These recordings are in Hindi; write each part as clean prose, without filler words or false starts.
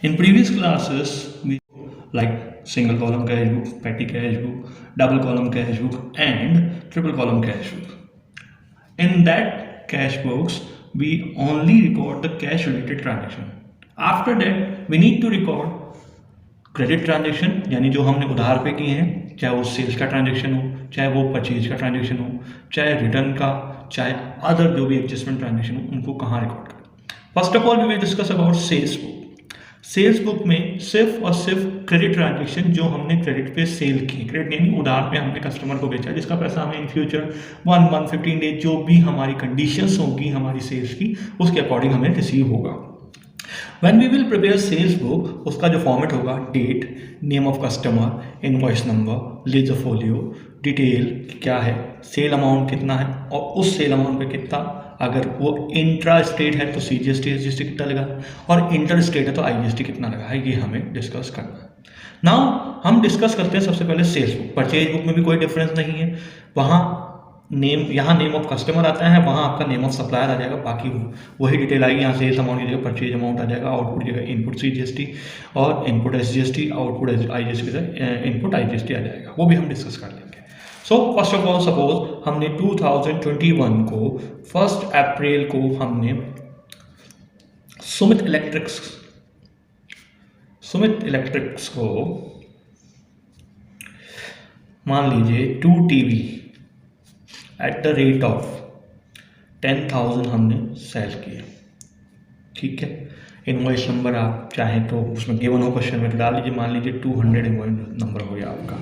In previous classes, we like single column cash book, petty cash book, double column cash book, and triple column cash book. In that cash books, we only record the cash related transaction. After that, we need to record credit transaction, यानी जो हमने उधार पे किए हैं, चाहे वो सेल्स का ट्रांजेक्शन हो, चाहे वो परचेज का ट्रांजेक्शन हो, चाहे रिटर्न का, चाहे अदर जो भी एडजस्टमेंट ट्रांजेक्शन हो, उनको कहाँ रिकॉर्ड करें। First of all we will discuss about sales book. Sales book में सिर्फ और सिर्फ क्रेडिट ट्रांजेक्शन जो हमने क्रेडिट पे सेल की, क्रेडिट यानी उधार पे हमने कस्टमर को बेचा, जिसका पैसा हमें इन फ्यूचर 1 मंथ 15 डेज जो भी हमारी कंडीशंस होंगी हमारी सेल्स की, उसके अकॉर्डिंग हमें रिसीव होगा। When we will prepare sales book, उसका जो फॉर्मेट होगा, date, name of customer, invoice number, ledger folio, detail क्या है, सेल अमाउंट कितना है, और उस सेल अमाउंट पे कितना, अगर वो इंट्रा स्टेट है तो CGST SGST कितना लगा, और इंटर स्टेट है तो IGST कितना लगा है, ये हमें डिस्कस करना है। नाउ हम डिस्कस करते हैं सबसे पहले सेल्स बुक। परचेज बुक में भी कोई डिफरेंस नहीं है, वहाँ नेम, यहाँ नेम ऑफ कस्टमर आता है, वहाँ आपका नेम ऑफ सप्लायर आ जाएगा, बाकी वही डिटेल आएगी। यहाँ सेल्स अमाउंट की जगह परचेज अमाउंट आ जाएगा, आउटपुट की जगह इनपुट CGST और इनपुट SGST, आउटपुट IGST की जगह इनपुट IGST आ जाएगा, वो भी हम डिस्कस कर लेंगे। So first of all suppose हमने 2021 को 1 अप्रैल को हमने सुमित इलेक्ट्रिक्स को मान लीजिए 2 TV at the rate of 10,000 हमने सेल किया, ठीक है। इनवॉइस नंबर आप चाहें तो उसमें गिवन हो क्वेश्चन में तो डाल लीजिए, मान लीजिए 200 इनवॉइस नंबर हो गया आपका।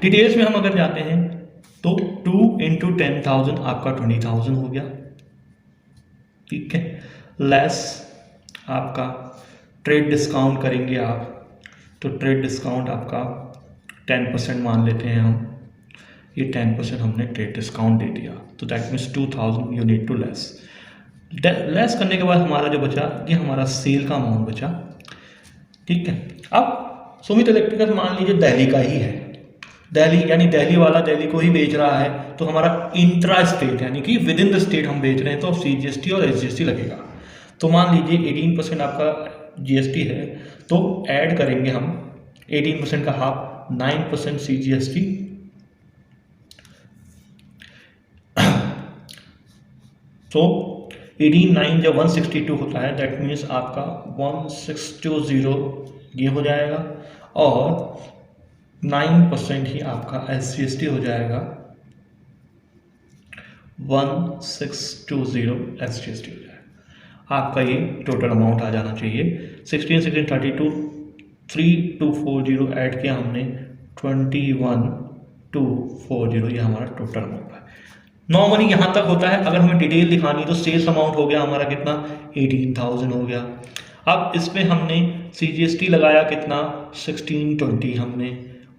डिटेल्स में हम अगर जाते हैं तो 2 × 10,000 आपका 20,000 हो गया, ठीक है। लेस आपका ट्रेड डिस्काउंट करेंगे आप, तो ट्रेड डिस्काउंट आपका 10% मान लेते हैं हम, ये 10% हमने ट्रेड डिस्काउंट दे दिया, तो that means 2,000 you need to less करने के बाद हमारा जो बचा, ये हमारा सेल का अमाउंट बचा, ठीक है। अब सुमित इलेक्ट्रिकल मान लीजिए दिल्ली का ही है, दिल्ली यानी दिल्ली वाला दिल्ली को ही बेच रहा है, तो हमारा इंट्रा स्टेट यानी कि विद इन द स्टेट हम बेच रहे हैं, तो CGST और SGST लगेगा। तो मान लीजिए 18% आपका GST है, तो ऐड करेंगे हम 18% का हाफ, 9% CGST, तो 18 जब 162 होता है, दैट मीन्स आपका 1620 ये हो जाएगा, और 9% ही आपका SGST हो जाएगा, 1620 SGST हो जाएगा। आपका ये टोटल अमाउंट आ जाना चाहिए। 16 16 32 3240 ऐड किया हमने, 21240, ये हमारा टोटल अमाउंट है। नॉर्मली यहाँ तक होता है। अगर हमें डिटेल दिखानी तो सेल्स अमाउंट हो गया हमारा कितना, 18,000 हो गया। अब इसमें हमने CGST लगाया कितना, 1620 हमने,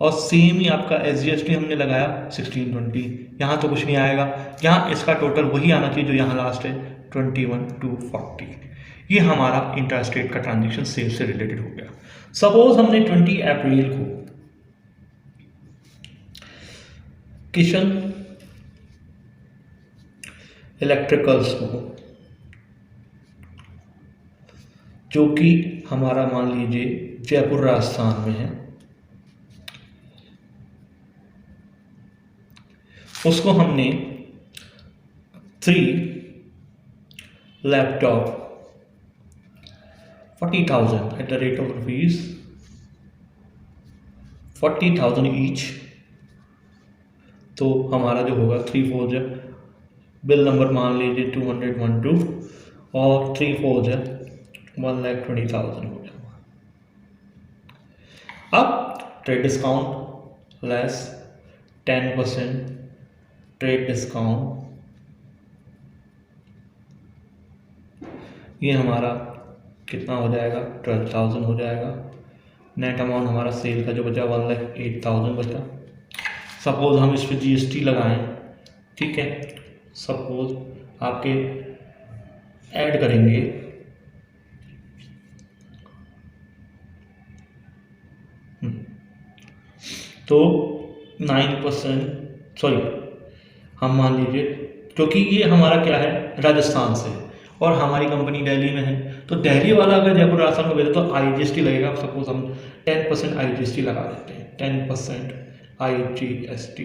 और सेम ही आपका SGST हमने लगाया 1620। यहाँ तो कुछ नहीं आएगा, यहाँ इसका टोटल वही आना चाहिए जो यहाँ लास्ट है, 21,240। ये हमारा इंटर स्टेट का ट्रांजेक्शन सेल्स से रिलेटेड हो गया। सपोज हमने 20 अप्रैल को किशन इलेक्ट्रिकल्स को, जो कि हमारा मान लीजिए जयपुर राजस्थान में है, उसको हमने 3 laptop 40,000 at the rate of rupees 40,000 each, तो हमारा जो होगा 3/4 बिल नंबर मान लीजिए 20012 और 3/4 1,20,000 हो गया। अब trade discount less 10% trade discount, ये हमारा कितना हो जाएगा, 12,000 हो जाएगा। नेट अमाउंट हमारा सेल का जो बचा 1,08,000 बचा। सपोज हम इस पर GST लगाएं, ठीक है, सपोज आपके ऐड करेंगे तो 9%, सॉरी हम मान लीजिए, क्योंकि ये हमारा क्या है राजस्थान से, और हमारी कंपनी दिल्ली में है, तो दिल्ली वाला अगर जयपुर राजस्थान को भेजे तो IGST लगेगा। सपोज हम 10% IGST लगा देते हैं, 10% IGST।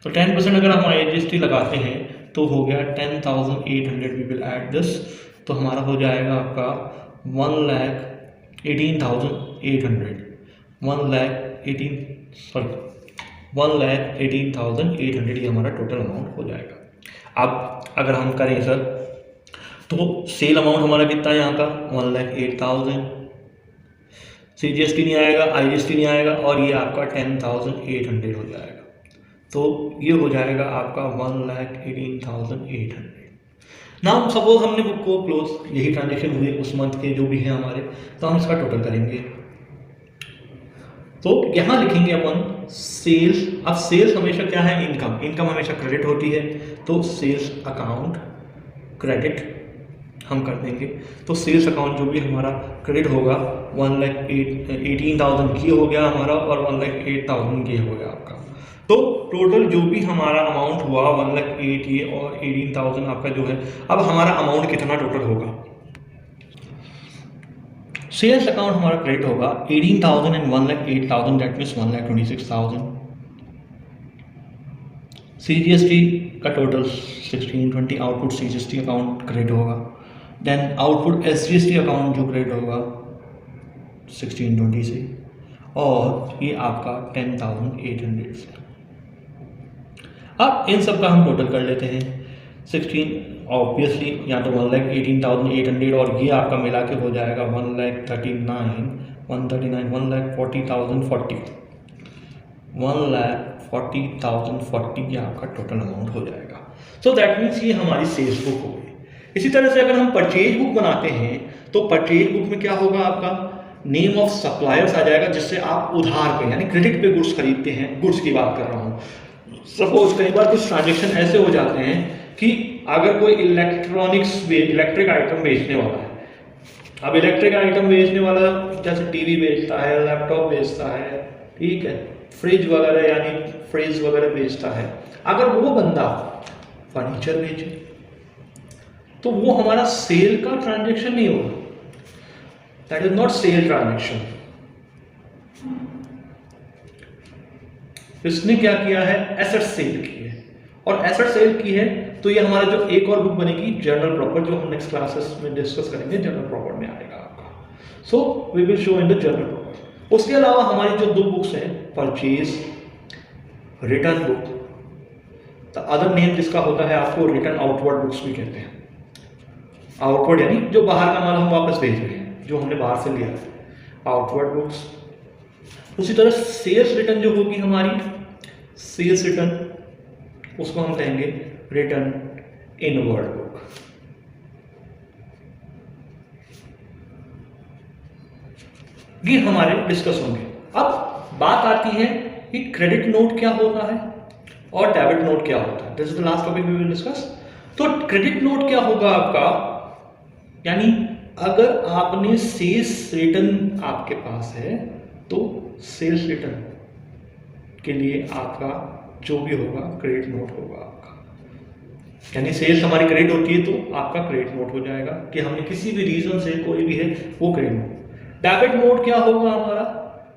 तो 10% अगर हम IGST लगाते हैं तो हो गया 10,800। वी विल ऐड दिस, तो हमारा हो जाएगा आपका 1,18,800, 1,18,800 ये हमारा टोटल अमाउंट हो जाएगा। अब अगर हम करें सर तो सेल अमाउंट हमारा कितना है यहाँ का 1,08,000, CGST नहीं आएगा, IGST नहीं आएगा, और ये आपका 10,800 हो जाएगा। तो ये हो जाएगा आपका 1,18,800। नाउ सपोज हमने बुक को क्लोज, यही ट्रांजेक्शन हुए उस मंथ के जो भी है हमारे, तो हम इसका टोटल करेंगे। तो यहाँ लिखेंगे अपन सेल्स। अब सेल्स हमेशा क्या है, इनकम, इनकम हमेशा क्रेडिट होती है, तो सेल्स अकाउंट क्रेडिट हम कर देंगे। तो सेल्स अकाउंट जो भी हमारा क्रेडिट होगा 1,18,000 ये हो गया हमारा, और 1,08,000 ये हो गया आपका। तो टोटल जो भी हमारा अमाउंट हुआ 1,08,000 ये और 18,000 आपका जो है। अब हमारा अमाउंट कितना टोटल होगा, सेल्स अकाउंट हमारा क्रेडिट होगा 18,000 एंड 1,08,000, दैट मीन्स 1,26,000। CGST का total 1620, output CGST account credit होगा। देन आउटपुट SGST अकाउंट जो क्रेडिट होगा 1620 से, और ये आपका 10,800 से। अब इन सब का हम टोटल कर लेते हैं। 16 ऑब्वियसली या तो 1,18,800, और ये आपका मिला के हो जाएगा 1,40,040, 1,40,040 ये आपका टोटल अमाउंट हो जाएगा। सो दैट मीन्स ये हमारी सेल्स बुक हो गई। इसी तरह से अगर हम परचेज बुक बनाते हैं तो परचेज बुक में क्या होगा, आपका नेम ऑफ सप्लायर्स आ जाएगा, जिससे आप उधार पे यानी क्रेडिट पे गुड्स खरीदते हैं। गुड्स की बात कर रहा हूँ। सपोज कई बार कुछ ट्रांजेक्शन ऐसे हो जाते हैं कि अगर कोई इलेक्ट्रिक आइटम बेचने वाला है, अब इलेक्ट्रिक आइटम बेचने वाला जैसे टीवी बेचता है, लैपटॉप बेचता है, ठीक है, फ्रिज वगैरह यानी फ्रिज वगैरह बेचता है, अगर वो बंदा फर्नीचर बेचे तो वो हमारा सेल का ट्रांजेक्शन नहीं होगा, that is not sale transaction. इसने क्या किया है, एसेट सेल की है, और एसेट सेल की है तो ये हमारा जो एक और बुक बनेगी जनरल प्रॉपर्ट, जो हम नेक्स्ट क्लासेस में डिस्कस करेंगे, जनरल प्रॉपर्ट में आएगा आपका। So we will show in the journal proper. उसके अलावा हमारी जो दो बुक्स हैं, purchase, return book, the other name जिसका होता है आपको रिटर्न आउटवर्ड बुक्स भी कहते हैं। आउटवर्ड यानी जो बाहर का माल हम वापस भेज रहे हैं, जो हमने बाहर से लिया है, आउटवर्ड बुक्स। उसी तरह सेल्स रिटर्न जो होगी हमारी, सेल्स रिटर्न, उसको हम कहेंगे रिटर्न इनवर्ड बुक। ये हमारे डिस्कस होंगे। अब बात आती है कि क्रेडिट नोट क्या होता है और डेबिट नोट क्या होता है। This is the last topic we will discuss. तो क्रेडिट नोट क्या होगा आपका, यानी अगर आपने सेल्स रिटर्न आपके पास है तो सेल्स रिटर्न के लिए आपका जो भी होगा क्रेडिट नोट होगा आपका, यानी सेल्स हमारी क्रेडिट होती है तो आपका क्रेडिट नोट हो जाएगा कि हमने किसी भी रीजन से कोई भी है वो क्रेडिट नोट। डेबिट नोट क्या होगा हमारा,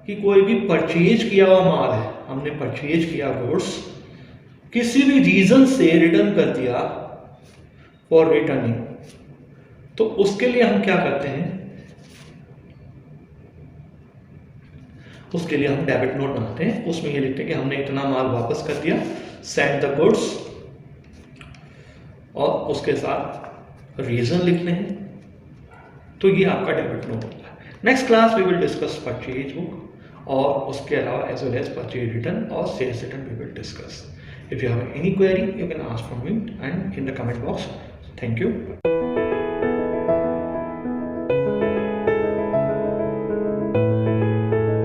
कि कोई भी परचेज किया हुआ माल है, हमने परचेज किया गुड्स, किसी भी रीजन से रिटर्न कर दिया फॉर रिटर्निंग, तो उसके लिए हम क्या करते हैं, उसके लिए हम डेबिट नोट बनाते हैं। उसमें ये लिखते हैं कि हमने इतना माल वापस कर दिया, सेंड द गुड्स, और उसके साथ रीजन लिखते हैं, तो ये आपका डेबिट नोट होता है। Next class we will discuss purchase book, और उसके अलावा as well as purchase return और sales return we will discuss. If you have any query you can ask from me and in the comment box. Thank you.